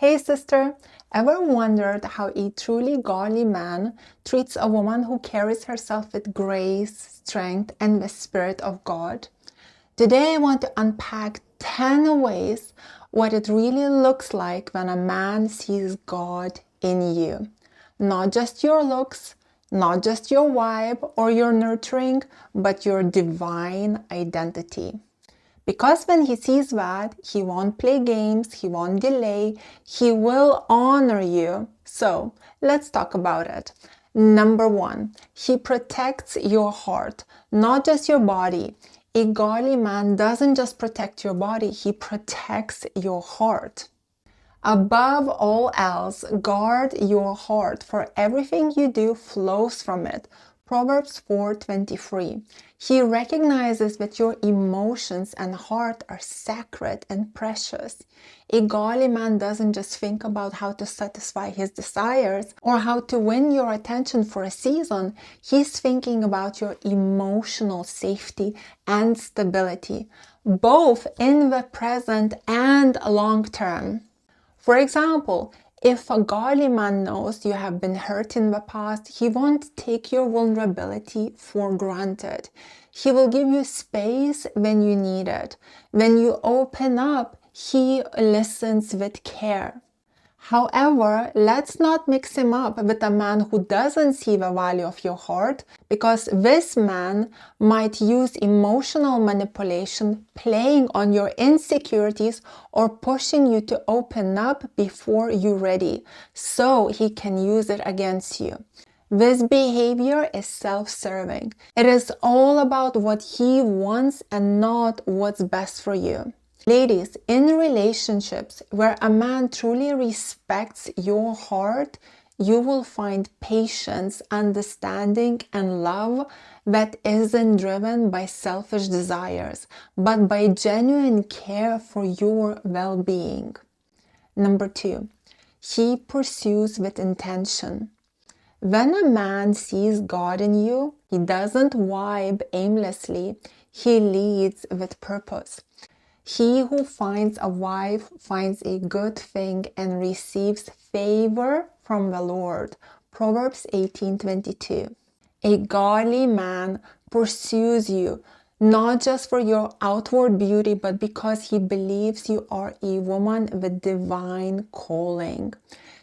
Hey sister, ever wondered how a truly godly man treats a woman who carries herself with grace, strength, and the Spirit of God? Today I want to unpack 10 ways what it really looks like when a man sees God in you. Not just your looks, not just your vibe or your nurturing, but your divine identity. Because when he sees that, he won't play games, he won't delay, he will honor you. So let's talk about it. Number one, he protects your heart, not just your body. A godly man doesn't just protect your body, he protects your heart. Above all else, guard your heart, for everything you do flows from it. Proverbs 4:23. He recognizes that your emotions and heart are sacred and precious. A godly man doesn't just think about how to satisfy his desires or how to win your attention for a season. He's thinking about your emotional safety and stability, both in the present and long term. For example, if a godly man knows you have been hurt in the past, he won't take your vulnerability for granted. He will give you space when you need it. When you open up, he listens with care. However, let's not mix him up with a man who doesn't see the value of your heart, because this man might use emotional manipulation, playing on your insecurities or pushing you to open up before you're ready, so he can use it against you. This behavior is self-serving. It is all about what he wants and not what's best for you. Ladies, in relationships where a man truly respects your heart, you will find patience, understanding, and love that isn't driven by selfish desires, but by genuine care for your well-being. Number two, he pursues with intention. When a man sees God in you, he doesn't vibe aimlessly, he leads with purpose. He who finds a wife finds a good thing and receives favor from the Lord. Proverbs 18:22. A godly man pursues you, not just for your outward beauty, but because he believes you are a woman with divine calling.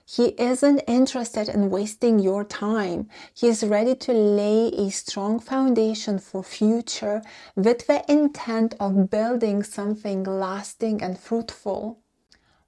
He isn't interested in wasting your time. He is ready to lay a strong foundation for future with the intent of building something lasting and fruitful.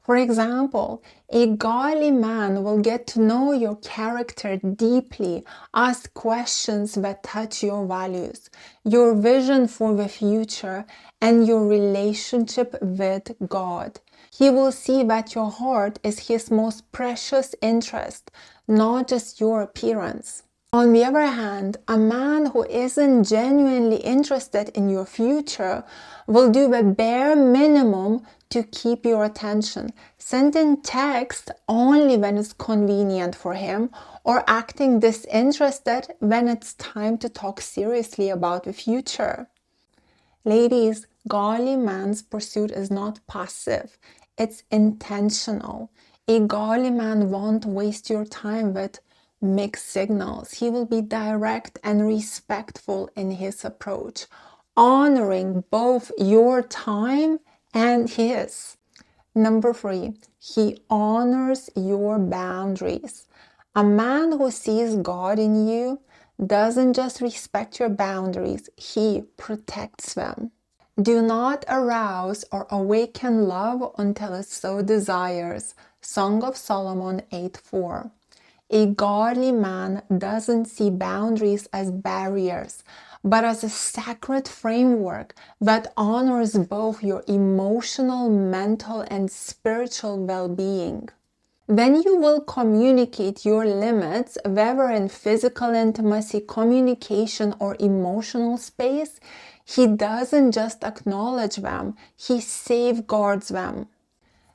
For example, a godly man will get to know your character deeply, ask questions that touch your values, your vision for the future, and your relationship with God. He will see that your heart is his most precious interest, not just your appearance. On the other hand, a man who isn't genuinely interested in your future will do the bare minimum to keep your attention, sending text only when it's convenient for him, or acting disinterested when it's time to talk seriously about the future. Ladies, godly man's pursuit is not passive, it's intentional. A godly man won't waste your time with mixed signals. He will be direct and respectful in his approach, honoring both your time and his. Number three, he honors your boundaries. A man who sees God in you doesn't just respect your boundaries, he protects them. Do not arouse or awaken love until it so desires. Song of Solomon 8:4. A godly man doesn't see boundaries as barriers, but as a sacred framework that honors both your emotional, mental, and spiritual well-being. When you will communicate your limits, whether in physical intimacy, communication, or emotional space, he doesn't just acknowledge them, he safeguards them.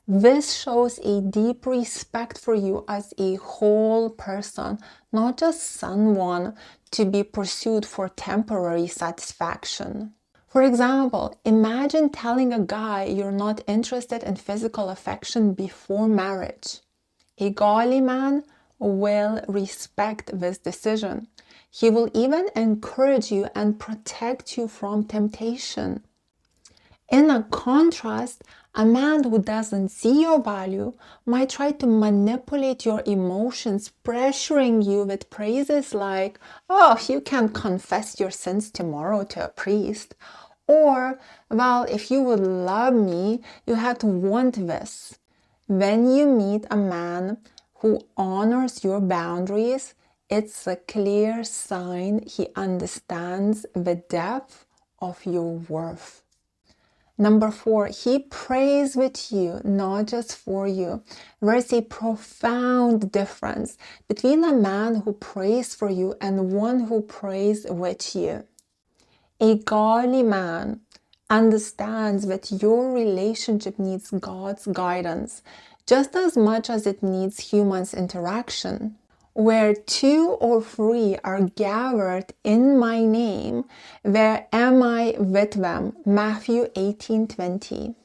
This shows a deep respect for you as a whole person, not just someone to be pursued for temporary satisfaction. For example, imagine telling a guy you're not interested in physical affection before marriage. A godly man will respect this decision. He will even encourage you and protect you from temptation. In a contrast, a man who doesn't see your value might try to manipulate your emotions, pressuring you with phrases like, "Oh, you can't confess your sins tomorrow to a priest," or, "Well, if you would love me, you have to want this." When you meet a man who honors your boundaries, it's a clear sign he understands the depth of your worth. Number 4, he prays with you, not just for you. There's a profound difference between a man who prays for you and one who prays with you. A godly man understands that your relationship needs God's guidance just as much as it needs humans' interaction. Where 2 or 3 are gathered in my name, there am I with them. Matthew 18:20.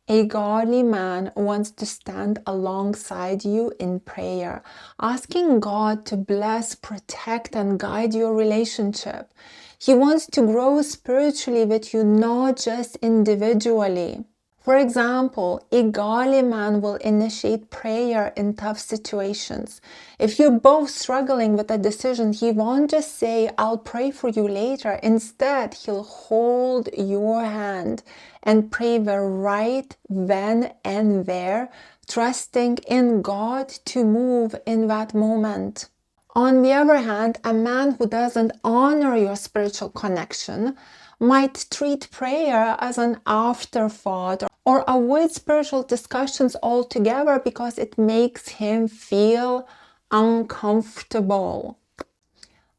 A godly man wants to stand alongside you in prayer, asking God to bless, protect, and guide your relationship. He wants to grow spiritually with you, not just individually. For example, a godly man will initiate prayer in tough situations. If you're both struggling with a decision, he won't just say, "I'll pray for you later." Instead, he'll hold your hand and pray the right then and there, trusting in God to move in that moment. On the other hand, a man who doesn't honor your spiritual connection might treat prayer as an afterthought or avoid spiritual discussions altogether because it makes him feel uncomfortable.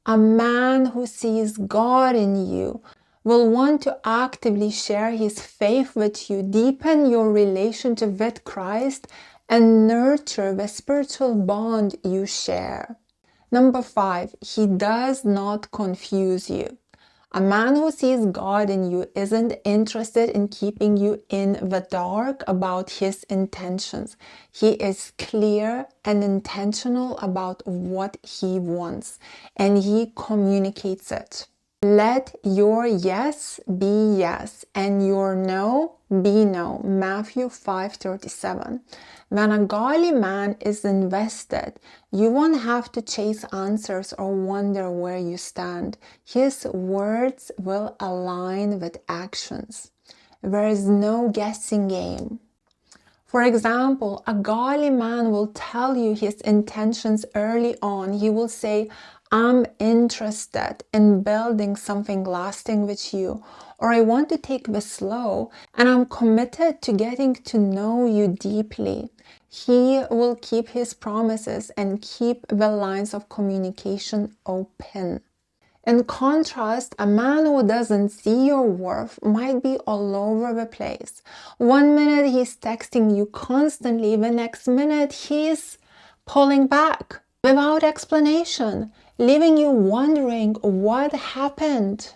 A man who sees God in you will want to actively share his faith with you, deepen your relationship with Christ, and nurture the spiritual bond you share. Number 5, he does not confuse you. A man who sees God in you isn't interested in keeping you in the dark about his intentions. He is clear and intentional about what he wants, and he communicates it. Let your yes be yes and your no be no. Matthew 5:37. When a godly man is invested, you won't have to chase answers or wonder where you stand. His words will align with actions. There is no guessing game. For example, a godly man will tell you his intentions early on. He will say, "I'm interested in building something lasting with you," or "I want to take this slow, and I'm committed to getting to know you deeply." He will keep his promises and keep the lines of communication open. In contrast, a man who doesn't see your worth might be all over the place. One minute he's texting you constantly, the next minute he's pulling back without explanation, leaving you wondering what happened.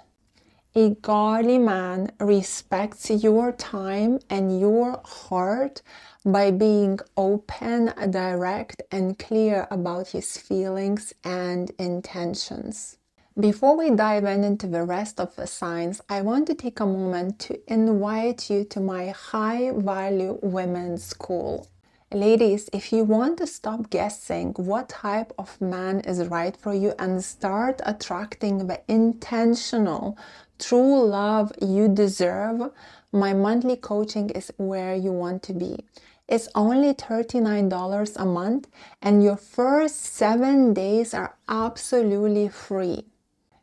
A godly man respects your time and your heart by being open, direct, and clear about his feelings and intentions. Before we dive into the rest of the signs, I want to take a moment to invite you to my High Value Women's School. Ladies, if you want to stop guessing what type of man is right for you and start attracting the intentional, true love you deserve, my monthly coaching is where you want to be. It's only $39 a month, and your first 7 days are absolutely free.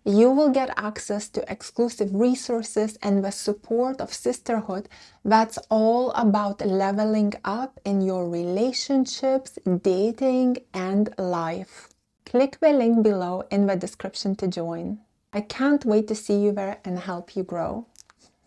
You will get access to exclusive resources and the support of sisterhood that's all about leveling up in your relationships, dating, and life. Click the link below in the description to join. I can't wait to see you there and help you grow.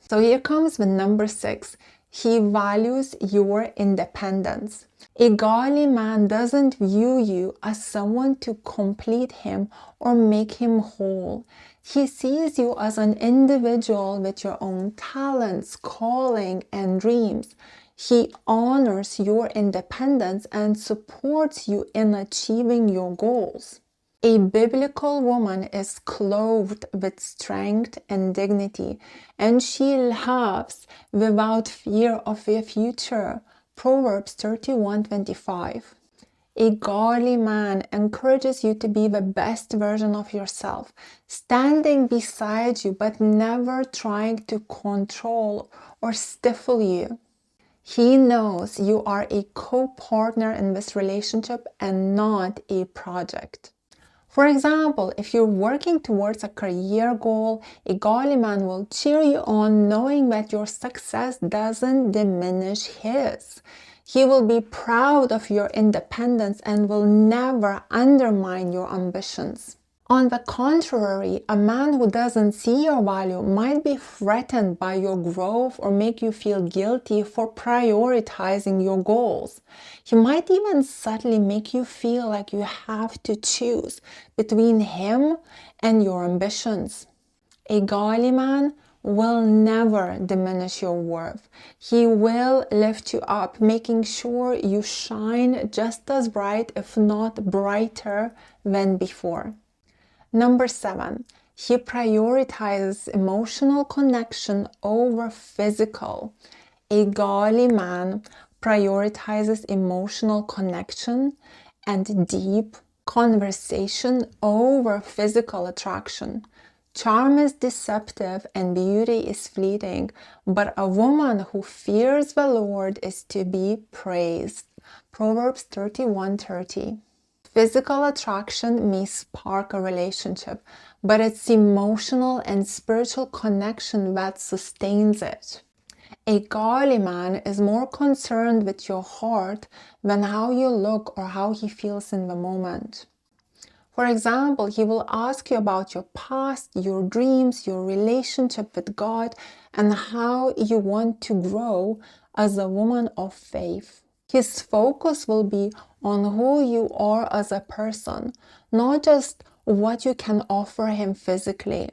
So here comes the number 6. He values your independence. A godly man doesn't view you as someone to complete him or make him whole. He sees you as an individual with your own talents, calling, and dreams. He honors your independence and supports you in achieving your goals. A biblical woman is clothed with strength and dignity, and she laughs without fear of the future. Proverbs 31:25. A godly man encourages you to be the best version of yourself, standing beside you but never trying to control or stifle you. He knows you are a co-partner in this relationship and not a project. For example, if you're working towards a career goal, a godly man will cheer you on knowing that your success doesn't diminish his. He will be proud of your independence and will never undermine your ambitions. On the contrary, a man who doesn't see your value might be threatened by your growth or make you feel guilty for prioritizing your goals. He might even subtly make you feel like you have to choose between him and your ambitions. A godly man will never diminish your worth. He will lift you up, making sure you shine just as bright, if not brighter, than before. Number 7, he prioritizes emotional connection over physical. A godly man prioritizes emotional connection and deep conversation over physical attraction. Charm is deceptive and beauty is fleeting, but a woman who fears the Lord is to be praised. Proverbs 31:30. Physical attraction may spark a relationship, but it's emotional and spiritual connection that sustains it. A godly man is more concerned with your heart than how you look or how he feels in the moment. For example, he will ask you about your past, your dreams, your relationship with God, and how you want to grow as a woman of faith. His focus will be on who you are as a person, not just what you can offer him physically.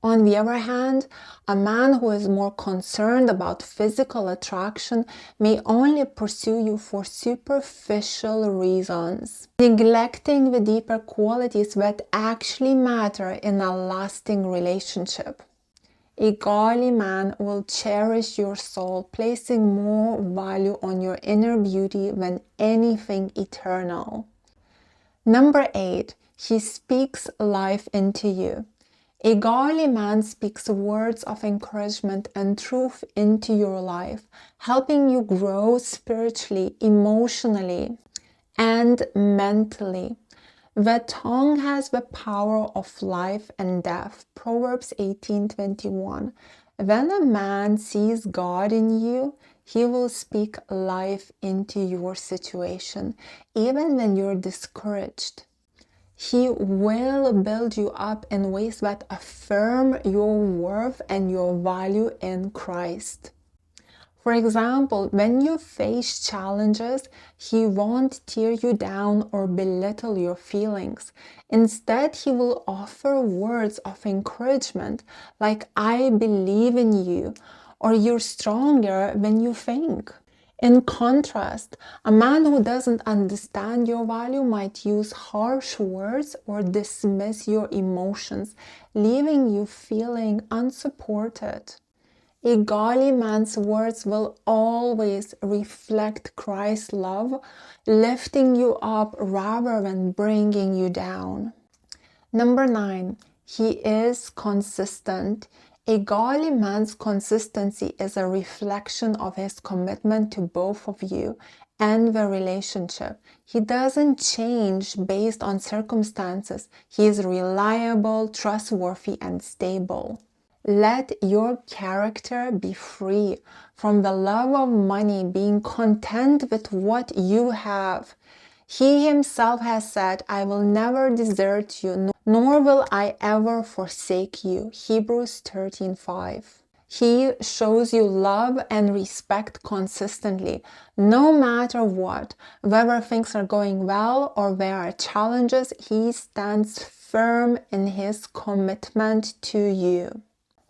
On the other hand, a man who is more concerned about physical attraction may only pursue you for superficial reasons, neglecting the deeper qualities that actually matter in a lasting relationship. A godly man will cherish your soul, placing more value on your inner beauty than anything eternal. Number 8, he speaks life into you. A godly man speaks words of encouragement and truth into your life, helping you grow spiritually, emotionally, and mentally. The tongue has the power of life and death. Proverbs 18:21. When a man sees God in you, he will speak life into your situation, even when you're discouraged. He will build you up in ways that affirm your worth and your value in Christ. For example, when you face challenges, he won't tear you down or belittle your feelings. Instead, he will offer words of encouragement like, "I believe in you," or "You're stronger than you think." In contrast, a man who doesn't understand your value might use harsh words or dismiss your emotions, leaving you feeling unsupported. A godly man's words will always reflect Christ's love, lifting you up rather than bringing you down. Number 9, he is consistent. A godly man's consistency is a reflection of his commitment to both of you and the relationship. He doesn't change based on circumstances. He is reliable, trustworthy, and stable. Let your character be free from the love of money, being content with what you have. He himself has said, "I will never desert you, nor will I ever forsake you." Hebrews 13:5. He shows you love and respect consistently, no matter what. Whether things are going well or there are challenges, he stands firm in his commitment to you.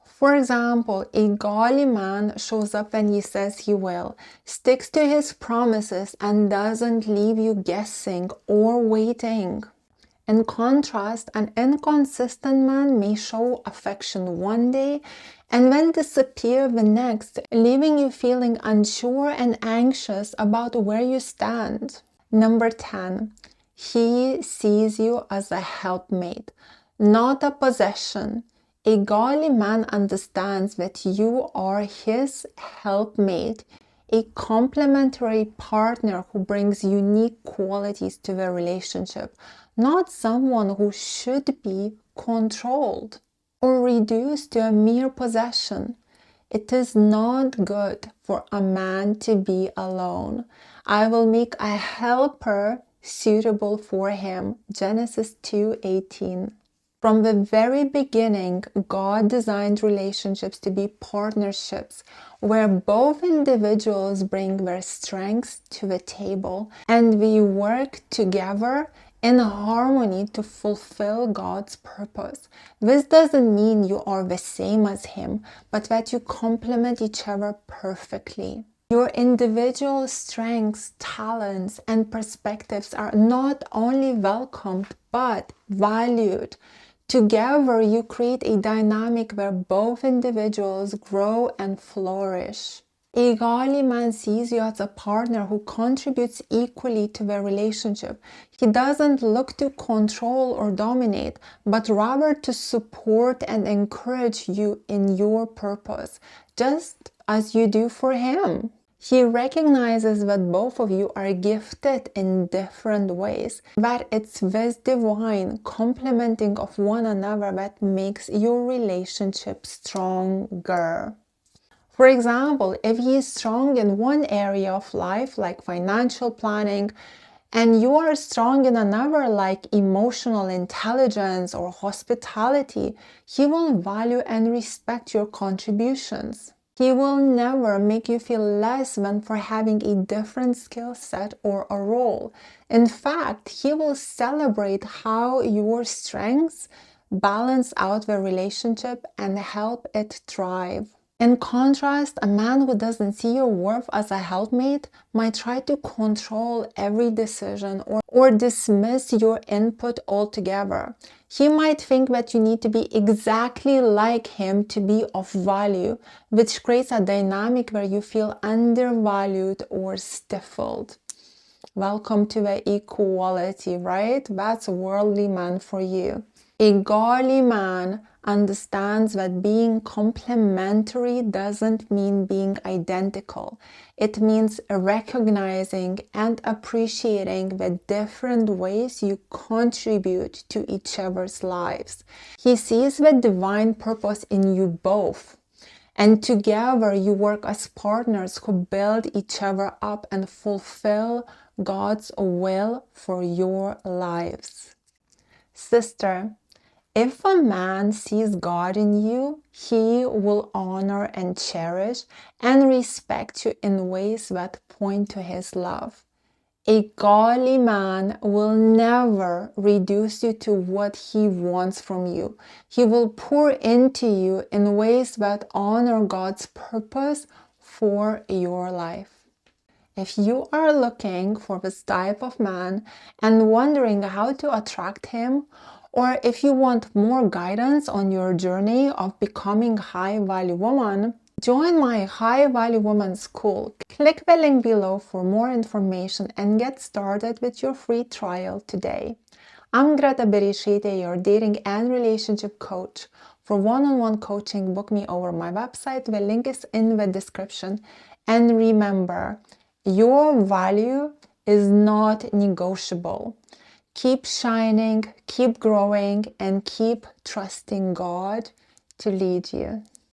For example, a godly man shows up when he says he will, sticks to his promises, and doesn't leave you guessing or waiting. In contrast, an inconsistent man may show affection one day and then disappear the next, leaving you feeling unsure and anxious about where you stand. Number 10, he sees you as a helpmate, not a possession. A godly man understands that you are his helpmate, a complementary partner who brings unique qualities to the relationship, not someone who should be controlled or reduced to a mere possession. It is not good for a man to be alone. I will make a helper suitable for him. Genesis 2:18. From the very beginning, God designed relationships to be partnerships where both individuals bring their strengths to the table and we work together in harmony to fulfill God's purpose. This doesn't mean you are the same as him, but that you complement each other perfectly. Your individual strengths, talents, and perspectives are not only welcomed, but valued. Together, you create a dynamic where both individuals grow and flourish. A godly man sees you as a partner who contributes equally to the relationship. He doesn't look to control or dominate, but rather to support and encourage you in your purpose, just as you do for him. He recognizes that both of you are gifted in different ways, that it's this divine complementing of one another that makes your relationship stronger. For example, if he is strong in one area of life, like financial planning, and you are strong in another, like emotional intelligence or hospitality, he will value and respect your contributions. He will never make you feel less than for having a different skill set or a role. In fact, he will celebrate how your strengths balance out the relationship and help it thrive. In contrast, a man who doesn't see your worth as a helpmate might try to control every decision or dismiss your input altogether. He might think that you need to be exactly like him to be of value, which creates a dynamic where you feel undervalued or stifled. Welcome to the equality, right? That's a worldly man for you. A godly man understands that being complementary doesn't mean being identical. It means recognizing and appreciating the different ways you contribute to each other's lives. He sees the divine purpose in you both, and together you work as partners who build each other up and fulfill God's will for your lives. Sister, if a man sees God in you, he will honor and cherish and respect you in ways that point to his love. A godly man will never reduce you to what he wants from you. He will pour into you in ways that honor God's purpose for your life. If you are looking for this type of man and wondering how to attract him, or if you want more guidance on your journey of becoming a high-value woman, join my High Value Woman School. Click the link below for more information and get started with your free trial today. I'm Greta Bereisaite, your dating and relationship coach. For one-on-one coaching, book me over my website. The link is in the description. And remember, your value is not negotiable. Keep shining, keep growing, and keep trusting God to lead you.